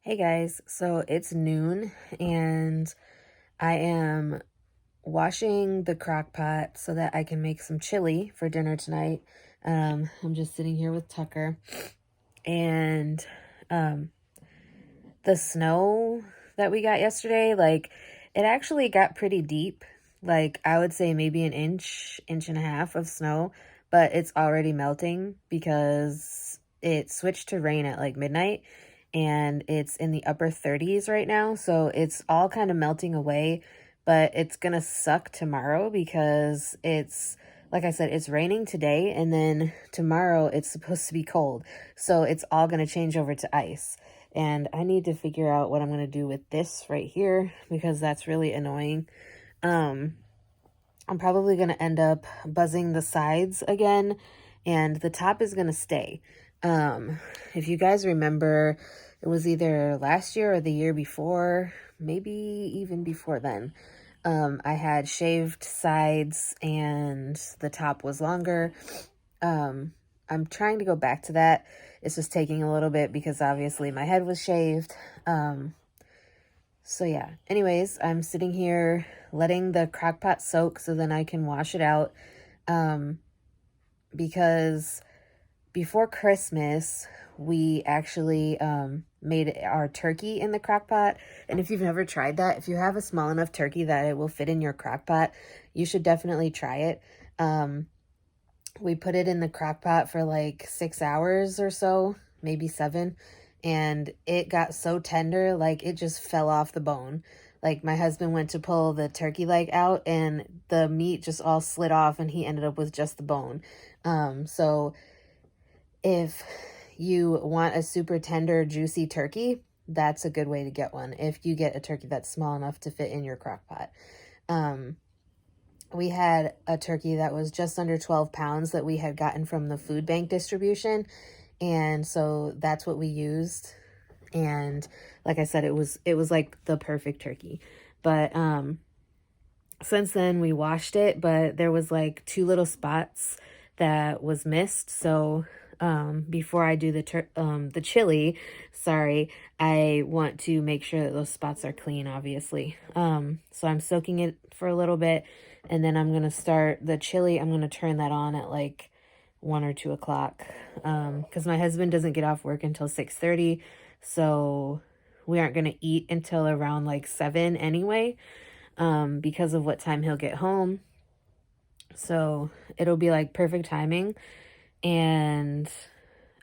Hey guys, so it's noon and I am washing the crock pot so that I can make some chili for dinner tonight. I'm just sitting here with Tucker and um, the snow that we got yesterday, it actually got pretty deep. Like I would say maybe an inch, inch and a half of snow, but it's already melting because it switched to rain at like midnight and it's in the upper 30s right now. So it's all kind of melting away, but it's gonna suck tomorrow because like I said, it's raining today and then tomorrow it's supposed to be cold. So it's all gonna change over to ice. And I need to figure out what I'm going to do with this right here because that's really annoying. I'm probably going to end up buzzing the sides again and the top is going to stay. If you guys remember, it was either last year or the year before, maybe even before then. I had shaved sides and the top was longer. I'm trying to go back to that. It's just taking a little bit because obviously my head was shaved. So yeah, anyways, I'm sitting here letting the crock pot soak so then I can wash it out. Because before Christmas, we actually made our turkey in the crock pot. And if you've never tried that, if you have a small enough turkey that it will fit in your crock pot, you should definitely try it. We put it in the crock pot for like 6 hours or so, maybe 7, and it got so tender, like it just fell off the bone. Like my husband went to pull the turkey leg out and the meat just all slid off and he ended up with just the bone. So if you want a super tender, juicy turkey, that's a good way to get one if you get a turkey that's small enough to fit in your crock pot. We had a turkey that was just under 12 pounds that we had gotten from the food bank distribution. And so that's what we used. And like I said, it was like the perfect turkey. But since then we washed it, but there was like 2 little spots that was missed. So before I do the chili, sorry, I want to make sure that those spots are clean, obviously. So I'm soaking it for a little bit, and then I'm gonna start the chili. I'm gonna turn that on at like 1 or 2 o'clock, because my husband doesn't get off work until 6:30, so we aren't gonna eat until around like 7 anyway, because of what time he'll get home. So it'll be like perfect timing. And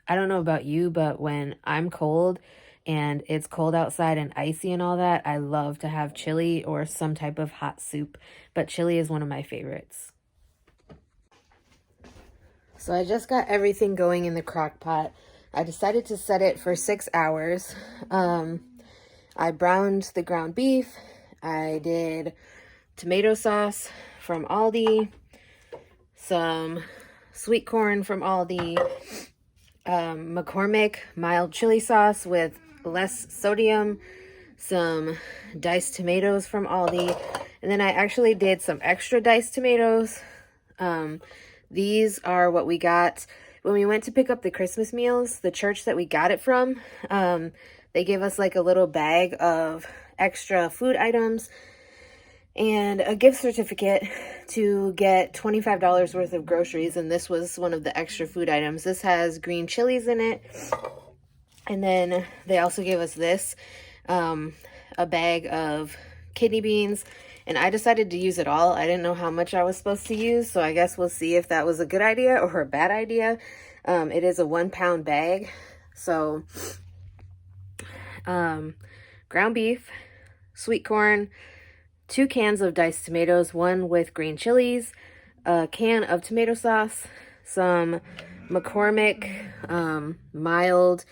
I don't know about you, but when I'm cold and it's cold outside and icy and all that, I love to have chili or some type of hot soup. But chili is one of my favorites. So I just got everything going in the crock pot. I decided to set it for 6 hours. I browned the ground beef. I did tomato sauce from Aldi, some sweet corn from Aldi, McCormick mild chili sauce with less sodium, some diced tomatoes from Aldi, and then I actually did some extra diced tomatoes. These are what we got when we went to pick up the Christmas meals. The church that we got it from, they gave us like a little bag of extra food items and a gift certificate to get $25 worth of groceries, and this was one of the extra food items. This has green chilies in it, and then they also gave us this, a bag of kidney beans, and I decided to use it all. I didn't know how much I was supposed to use, so I guess we'll see if that was a good idea or a bad idea. It is a 1-pound bag, so ground beef, sweet corn, 2 cans of diced tomatoes, 1 with green chilies, a can of tomato sauce, some McCormick mild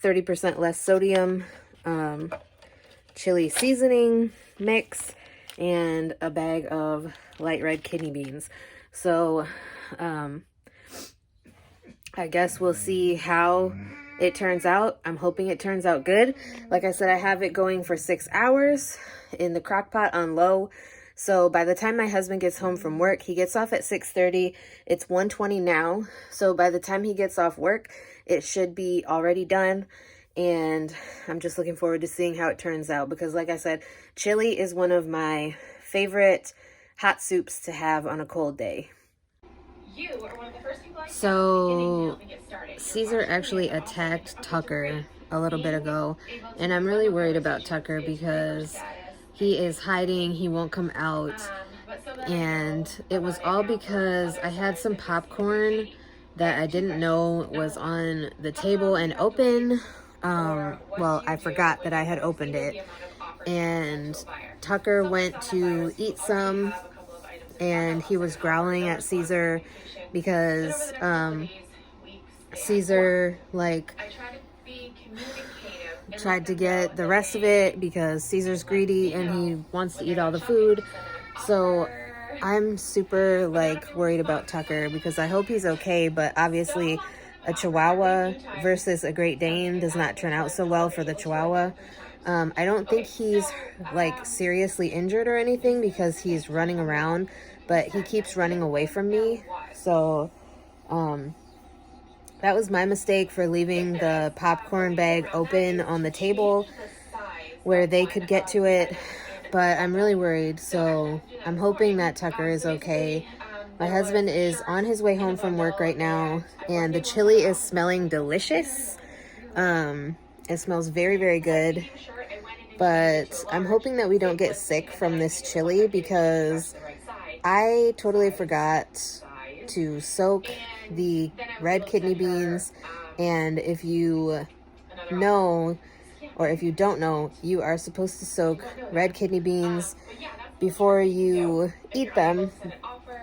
30% less sodium chili seasoning mix, and a bag of light red kidney beans. So I guess we'll see how it turns out. I'm hoping it turns out good. Like I said, I have it going for 6 hours in the crock pot on low. So by the time my husband gets home from work, he gets off at 6:30. It's 1:20 now. So by the time he gets off work, it should be already done. and I'm just looking forward to seeing how it turns out because, like I said, chili is one of my favorite hot soups to have on a cold day. So Caesar actually attacked Tucker a little bit ago, and I'm really worried about Tucker because he is hiding, he won't come out, and it was all because I had some popcorn that I didn't know was on the table and open. Well, I forgot that I had opened it, and Tucker went to eat some, and he was growling at Caesar because Caesar like tried to get the rest of it because Caesar's greedy and he wants to eat all the food. So I'm super like worried about Tucker because I hope he's okay, but obviously a Chihuahua versus a Great Dane does not turn out so well for the Chihuahua. I don't think he's like seriously injured or anything because he's running around, but he keeps running away from me. So that was my mistake for leaving the popcorn bag open on the table where they could get to it, but I'm really worried, so I'm hoping that Tucker is okay. My husband is on his way home from work right now, and the chili is smelling delicious. It smells very, very good, but I'm hoping that we don't get sick from this chili because I totally forgot to soak the red kidney beans, and if you know, or if you don't know, you are supposed to soak red kidney beans before you eat them,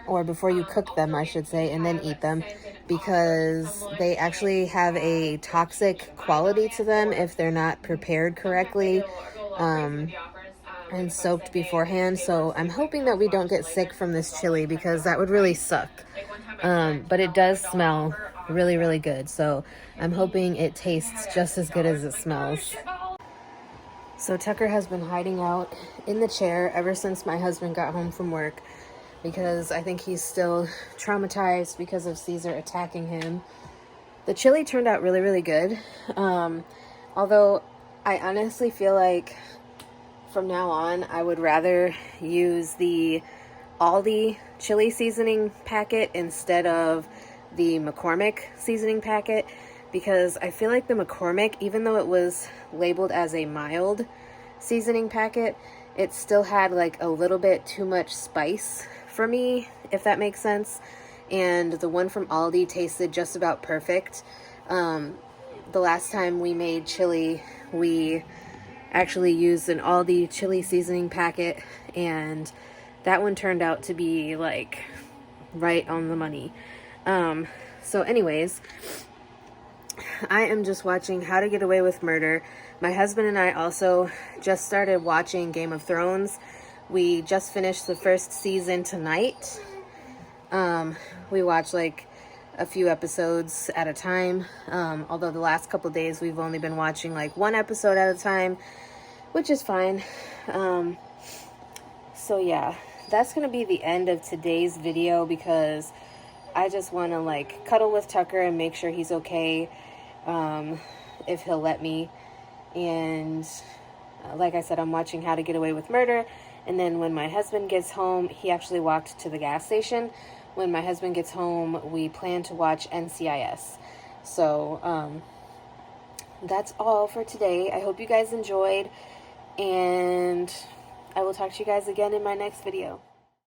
or before you cook them, I should say, and then eat them, because they actually have a toxic quality to them if they're not prepared correctly and soaked beforehand. So I'm hoping that we don't get sick from this chili because that would really suck. But it does smell really, really good. So I'm hoping it tastes just as good as it smells. So Tucker has been hiding out in the chair ever since my husband got home from work because I think he's still traumatized because of Caesar attacking him. The chili turned out really, really good. Although I honestly feel like from now on, I would rather use the Aldi chili seasoning packet instead of the McCormick seasoning packet, because I feel like the McCormick, even though it was labeled as a mild seasoning packet, it still had like a little bit too much spice for me, if that makes sense. And the one from Aldi tasted just about perfect. The last time we made chili, we actually used an Aldi chili seasoning packet, and that one turned out to be like right on the money. So anyways, I am just watching How to Get Away with Murder. My husband and I also just started watching Game of Thrones. We just finished the first season tonight. We watch like a few episodes at a time, although the last couple days we've only been watching like one episode at a time, which is fine. So yeah, that's gonna be the end of today's video because I just want to like cuddle with Tucker and make sure he's okay, if he'll let me. And like I said, I'm watching How to Get Away with Murder, and then when my husband gets home, he actually walked to the gas station. When my husband gets home, we plan to watch NCIS. So that's all for today. I hope you guys enjoyed, and I will talk to you guys again in my next video.